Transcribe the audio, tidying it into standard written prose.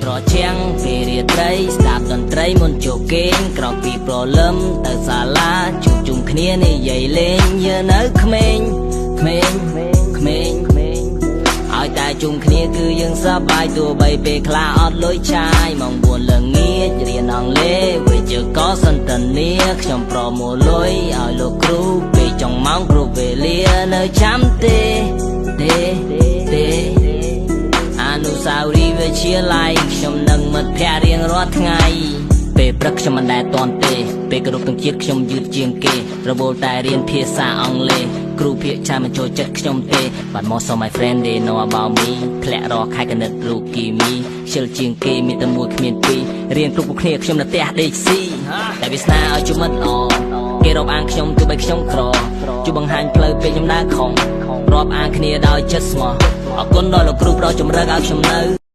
ត្រជាងពេលរាត្រីស្ដាប់តន្ត្រីមុនចូលគេងក្រោកពីព្រលឹមទៅសាលាជួបជុំគ្នានិយាយលេងយើងនៅក្មេងឲ្យតែជុំគ្នាគឺយើងសប្បាយទោះបីពេលខ្លះអត់លុយចាយម៉ោង4ល្ងាចរៀនអង់គ្លេសវិជ្ជាក៏សន្តានាខ្ញុំប្រមូលលុយឲ្យលោកគ្រូពេលចុងម៉ោងគ្រប់វេលានៅចាំទេអនុស្សាវរីយ៍វិទ្យាល័យខ្ញុំនឹងមិត្តភក្តិរៀងរាល់ថ្ងៃពេលព្រឹកខ្ញុំមិនដែលទាន់ទេពេលគោរពទាំងជាតិខ្ញុំយឺតជាងគេរវល់តែរៀនភាសាអង់គ្លេសគ្រូភាគចាមិនចូលចិត្តខ្ញុំទេបាទមក so my friend they know about me ធ្លាក់រកខែកណិតរូបគីមីខ្ជិលជាងគេមានតែមួយគ្មានពីររៀនគ្រប់គ្នាខ្ញុំនៅផ្ទះដេកស៊ីតែវាស្នាឲ្យជួបមិត្តគេរាប់អានខ្ញុំទោះបីខ្ញុំក្រជួយបង្ហាញផ្លូវពេលខ្ញុំដើរខំរាប់អានគ្នាដោយចិត្តស្មោះអរគុណដល់លោកគ្រូប្រជំរឿនឲ្យខ្ញុំនៅ